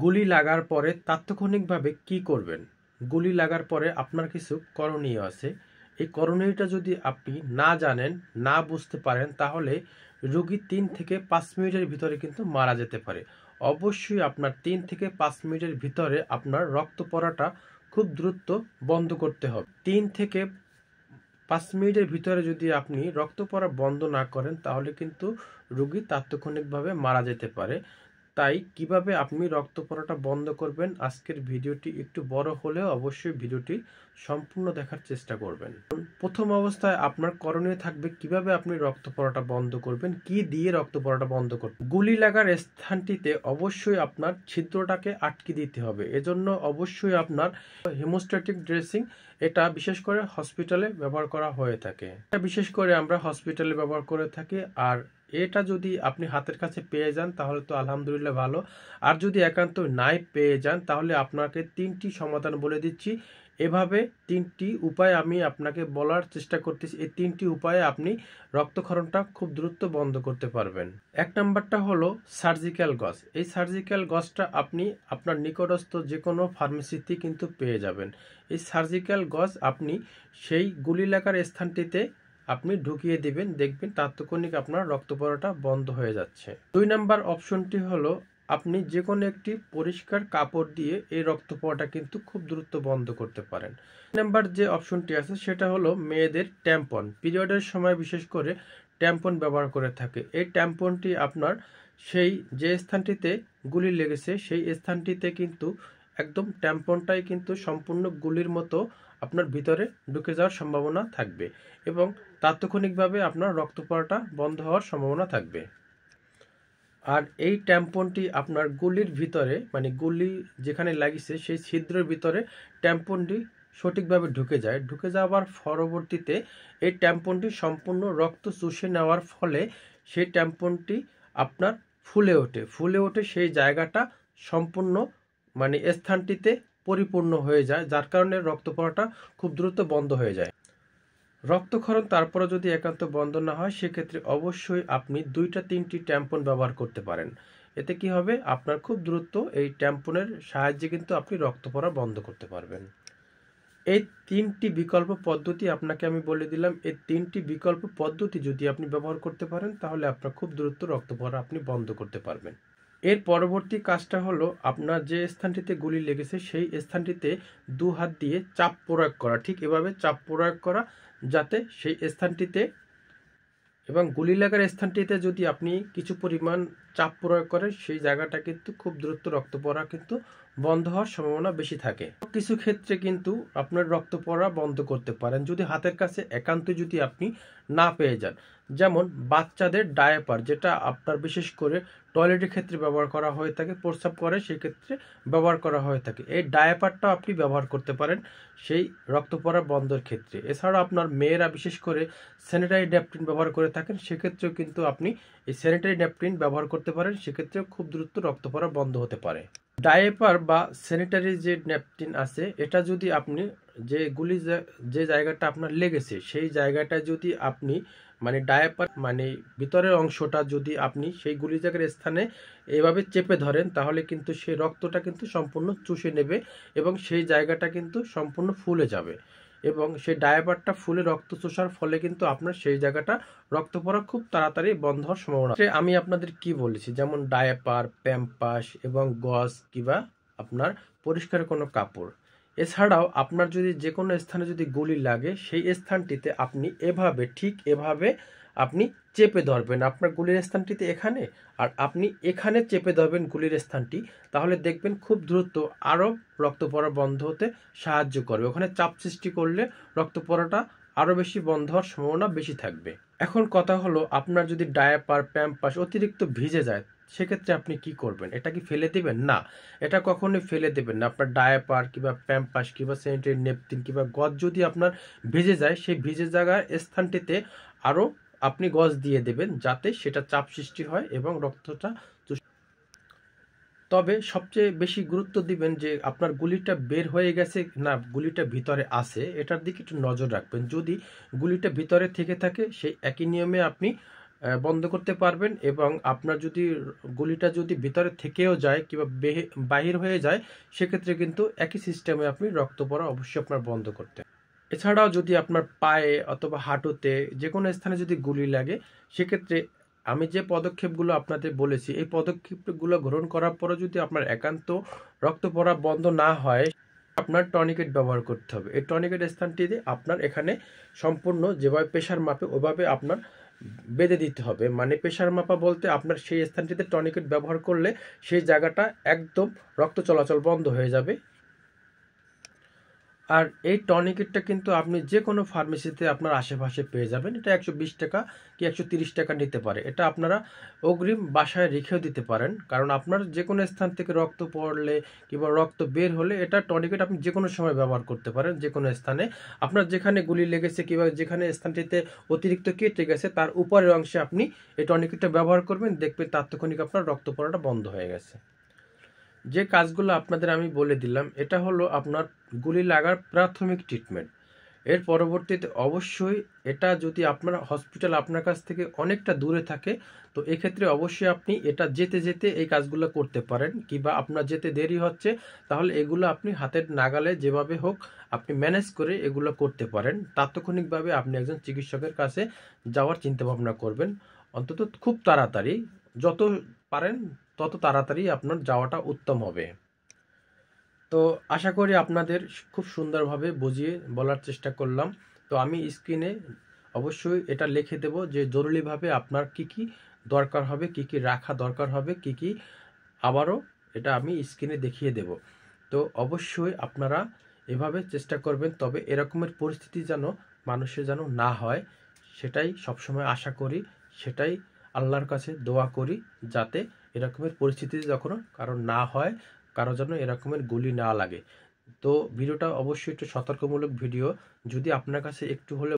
গুলি লাগার পরে তাৎক্ষণিকভাবে কি করবেন? গুলি লাগার পরে আপনার কিছু করণীয় আছে। এই করণীয়টা যদি আপনি না জানেন, না বুঝতে পারেন, তাহলে রোগী ৩ থেকে ৫ মিনিটের ভিতরে কিন্তু মারা যেতে পারে। অবশ্যই আপনার ৩ থেকে ৫ মিনিটের ভিতরে আপনার রক্ত পড়াটা খুব দ্রুত বন্ধ করতে হবে। ৩ থেকে ৫ মিনিটের ভিতরে যদি আপনি রক্ত পড়া বন্ধ না করেন, তাহলে কিন্তু রোগী তাৎক্ষণিকভাবে মারা যেতে পারে। তাই কিভাবে আপনি রক্ত পড়াটা বন্ধ করবেন, আজকের ভিডিওটি একটু বড় হলেও অবশ্যই ভিডিওটি সম্পূর্ণ দেখার চেষ্টা করবেন। প্রথম অবস্থায় আপনার করণীয় থাকবে কিভাবে আপনি রক্ত পড়াটা বন্ধ করবেন, কি দিয়ে রক্ত পড়াটা বন্ধ করবেন। গুলি লাগার স্থানটিতে অবশ্যই আপনার ছিদ্রটাকে আটকে দিতে হবে। এজন্য অবশ্যই আপনার হেমোস্ট্যাটিক ড্রেসিং, এটা বিশেষ করে হসপিটালে ব্যবহার করা হয়ে থাকে। এটা বিশেষ করে আমরা হসপিটালে ব্যবহার করে থাকি। আর এটা যদি আপনি হাতের কাছে পেয়ে যান তাহলে তো আলহামদুলিল্লাহ ভালো। আর যদি একান্ত নাই পেয়ে যান তাহলে আপনাকে ৩টি সমাধান বলে দিচ্ছি। এভাবে ৩টি উপায় আমি আপনাকে বলার চেষ্টা করতেছি। এই ৩টি উপায়ে আপনি রক্তক্ষরণটা খুব দ্রুত বন্ধ করতে পারবেন। ১ নাম্বারটা হলো সার্জিক্যাল গজ। এই সার্জিক্যাল গজটা আপনি আপনার নিকটস্থ যে কোনো ফার্মেসিতে কিন্তু পেয়ে যাবেন। এই সার্জিক্যাল গজ আপনি সেই গুলি লাগার স্থানটিতে আপনি ঢুকিয়ে দিবেন, দেখবেন তাৎক্ষণিক আপনার রক্ত পড়াটা বন্ধ হয়ে যাচ্ছে। ২ নাম্বার অপশনটি হলো আপনি যে কোনো একটি পরিষ্কার কাপড় দিয়ে এই রক্ত পড়াটা কিন্তু খুব দ্রুত বন্ধ করতে পারেন। ৩ নাম্বার যে অপশনটি আছে সেটা হলো মেয়েদের ট্যাম্পন। পিরিয়ডের সময় বিশেষ করে ট্যাম্পন ব্যবহার করে থাকে। এই ট্যাম্পনটি আপনার সেই যে স্থানটিতে গুলি লেগেছে সেই স্থানটিতে কিন্তু একদম ট্যাম্পনটাই কিন্তু সম্পূর্ণ গুলির মতো আপনার ভিতরে ঢুকে যাওয়ার সম্ভাবনা থাকবে এবং তাৎক্ষণিকভাবে আপনার রক্ত পড়াটা বন্ধ হওয়ার সম্ভাবনা থাকবে। আর এই ট্যাম্পনটি আপনার গুলির ভিতরে, মানে গুলি যেখানে লাগিয়েছে সেই ছিদ্রের ভিতরে ট্যাম্পনটি সঠিকভাবে ঢুকে যায়। ঢুকে যাওয়ার পরবর্তীতে এই ট্যাম্পনটি সম্পূর্ণ রক্ত চুষে নেওয়ার ফলে সেই ট্যাম্পনটি আপনার ফুলে ওঠে সেই জায়গাটা সম্পূর্ণ, মানে স্থানটিতে পরিপূর্ণ হয়ে যায়, যার কারণে রক্ত পড়াটা খুব দ্রুত বন্ধ হয়ে যায়। রক্তক্ষরণ তারপরে যদি একান্ত বন্ধ না হয় সেক্ষেত্রে অবশ্যই আপনি ২-৩টি ট্যাম্পন ব্যবহার করতে পারেন। এতে কি হবে, আপনার খুব দ্রুত এই ট্যাম্পনের সাহায্যে কিন্তু আপনি রক্ত পড়া বন্ধ করতে পারবেন। এই ৩টি বিকল্প পদ্ধতি আপনাকে আমি বলে দিলাম। এই ৩টি বিকল্প পদ্ধতি যদি আপনি ব্যবহার করতে পারেন তাহলে আপনার খুব দ্রুত রক্ত পড়া আপনি বন্ধ করতে পারবেন। এর পরবর্তী কাজটা হলো আপনার যে স্থানটিতে গুলি লেগেছে সেই স্থানটিতে ২ হাত দিয়ে চাপ প্রয়োগ করা। ঠিক এভাবে চাপ প্রয়োগ করা, যাতে সেই স্থানটিতে এবং গুলি লাগার স্থানটিতে যদি আপনি কিছু পরিমাণ চাপ প্রয়োগ করেন সেই জায়গাটা কিন্তু খুব দ্রুত রক্ত পড়া কিন্তু বন্ধ হওয়ার সম্ভাবনা বেশি থাকে। কিছু ক্ষেত্রে কিন্তু আপনার রক্ত পড়া বন্ধ করতে পারেন যদি হাতের কাছে একান্ত যদি আপনি না পেয়ে যান। যেমন বাচ্চাদের ডায়াপার, যেটা আপনার বিশেষ করে টয়লেটের ক্ষেত্রে ব্যবহার করা হয়ে থাকে, প্রস্রাব করে সেই ক্ষেত্রে ব্যবহার করা হয়ে থাকে। এই ডায়াপারটা আপনি ব্যবহার করতে পারেন সেই রক্ত পড়া বন্ধের ক্ষেত্রে। এছাড়া আপনার মেয়েরা বিশেষ করে স্যানিটারি ন্যাপকিন ব্যবহার করে থাকেন, সেক্ষেত্রেও কিন্তু আপনি এই স্যানিটারি ন্যাপকিন ব্যবহার করতে পারেন, সেক্ষেত্রেও খুব দ্রুত রক্ত পড়া বন্ধ হতে পারে। ডায়াপার বা স্যানিটারি যে ন্যাপকিন আছে, এটা যদি আপনি যে জায়গাটা আপনার লেগেছে সেই জায়গাটা যদি আপনি, মানে ডায়াপার মানে ভিতরের অংশটা যদি আপনি সেই গুলি জায়গার স্থানে এভাবে চেপে ধরেন তাহলে কিন্তু সেই রক্তটা কিন্তু সম্পূর্ণ চুষে নেবে এবং সেই জায়গাটা কিন্তু সম্পূর্ণ ফুলে যাবে এবং সেই ডায়াপারটা ফুলে রক্ত চোষার ফলে কিন্তু আপনার সেই জায়গাটা রক্ত পড়া খুব তাড়াতাড়ি বন্ধ হওয়ার সম্ভাবনা। আমি আপনাদের কি বলেছি, যেমন ডায়াপার, প্যাম্পাস এবং গজ কিংবা আপনার পরিষ্কার কোনো কাপড়। এছাড়াও আপনার যদি যে কোনো স্থানে যদি গুলি লাগে সেই স্থানটিতে আপনি ঠিক এভাবে আপনি চেপে ধরবেন। আপনার গুলির স্থানটিতে এখানে, আর আপনি এখানে চেপে ধরবেন গুলির স্থানটি, তাহলে দেখবেন খুব দ্রুত আরও রক্ত পড়া বন্ধ হতে সাহায্য করবে। ওখানে চাপ সৃষ্টি করলে রক্ত পড়াটা আরও বেশি বন্ধ হওয়ার সম্ভাবনা বেশি থাকবে। এখন কথা হলো, আপনার যদি ডায়াপার, প্যাম্পাস অতিরিক্ত ভিজে যায় সেক্ষেত্রে আপনি কি করবেন? এটা কি ফেলে দিবেন? না, এটা কখনোই ফেলে দেবেন না। আপনার ডায়াপার কিংবা প্যাম্পাস কিংবা স্যানিটারি ন্যাপকিন কিংবা গজ যদি আপনার ভিজে যায়, সেই ভিজে জায়গার স্থানটিতে আরও আপনি গজ দিয়ে দেবেন যাতে সেটা চাপ সৃষ্টি হয় এবং রক্তটা। তবে সবচেয়ে বেশি গুরুত্ব দিবেন যে আপনার গুলিটা বের হয়ে গেছে না গুলিটা ভিতরে আছে, এটার দিকে একটু নজর রাখবেন। যদি গুলিটা ভিতরে থেকে থাকে সেই একই নিয়মে আপনি বন্ধ করতে পারবেন। এবং আপনার যদি গুলিটা যদি ভিতরে থেকেও যায় কিংবা বাহির হয়ে যায়, সেক্ষেত্রে কিন্তু একই সিস্টেমে আপনি রক্ত পড়া অবশ্যই আপনার বন্ধ করতে হবে। এছাড়াও যদি আপনার পায়ে অথবা হাঁটুতে যে কোনো স্থানে যদি গুলি লাগে, সেক্ষেত্রে আমি যে পদক্ষেপগুলো আপনাদের বলেছি, এই পদক্ষেপগুলো গ্রহণ করার পরে যদি আপনার একান্ত রক্ত পড়া বন্ধ না হয়, আপনার টনিকেট ব্যবহার করতে হবে। এই টনিকেট স্থানটিতে আপনার এখানে সম্পূর্ণ যেভাবে প্রেশার মাপে ওভাবে আপনার বেঁধে দিতে হবে। মানে প্রেশার মাপা বলতে আপনার সেই স্থানটিতে টনিকেট ব্যবহার করলে সেই জায়গাটা একদম রক্ত চলাচল বন্ধ হয়ে যাবে। আর এই টনিকেটটা কিন্তু আপনি যে কোনো ফার্মেসিতে আপনার আশেপাশে পেয়ে যাবেন। এটা 120 টাকা কি 130 টাকা নিতে পারে। এটা আপনারা অগ্রিম বাসায় রেখেও দিতে পারেন, কারণ আপনার যে কোনো স্থান থেকে রক্ত পড়লে কিংবা রক্ত বের হলে এটা টনিকেট আপনি যে কোনো সময় ব্যবহার করতে পারেন। যে কোনো স্থানে আপনার যেখানে গুলি লেগেছে কিংবা যেখানে স্থানটিতে অতিরিক্ত কেটে গেছে তার উপরের অংশে আপনি এই টনিকেটটা ব্যবহার করবেন, দেখবেন তাৎক্ষণিক আপনার রক্ত পড়াটা বন্ধ হয়ে গেছে। যে কাজগুলো আপনাদের আমি বলে দিলাম, এটা হলো আপনার গুলি লাগার প্রাথমিক ট্রিটমেন্ট। এর পরবর্তীতে অবশ্যই এটা যদি আপনার হসপিটাল আপনার কাছ থেকে অনেকটা দূরে থাকে, তো এক্ষেত্রে অবশ্যই আপনি এটা যেতে যেতে এই কাজগুলো করতে পারেন। কিংবা আপনার যেতে দেরি হচ্ছে, তাহলে এগুলো আপনি হাতের নাগালে যেভাবে হোক আপনি ম্যানেজ করে এগুলো করতে পারেন। তাৎক্ষণিকভাবে আপনি একজন চিকিৎসকের কাছে যাওয়ার চিন্তাভাবনা করবেন, অন্তত খুব তাড়াতাড়ি, যত পারেন তত তাড়াতাড়ি আপনার যাওয়াটা উত্তম হবে। তো আশা করি আপনাদের খুব সুন্দরভাবে বুঝিয়ে বলার চেষ্টা করলাম। তো আমি স্ক্রিনে অবশ্যই এটা লিখে দেব যে জরুরিভাবে আপনার কি কি দরকার হবে, কি কি রাখা দরকার হবে, কি কি আবারও এটা আমি স্ক্রিনে দেখিয়ে দেব। তো অবশ্যই আপনারা এভাবে চেষ্টা করবেন, তবে এরকমের পরিস্থিতি যেন মানুষের যেন না হয়, সেটাই সবসময় আশা করি, সেটাই আল্লাহর কাছে দোয়া করি, যাতে এরকমের পরিস্থিতি যখন কারণ না হয়, কারো যেন এরকমের গুলি না লাগে। তো ভিডিওটা অবশ্যই একটু সতর্কমূলক ভিডিও, যদি আপনার কাছে একটু হলে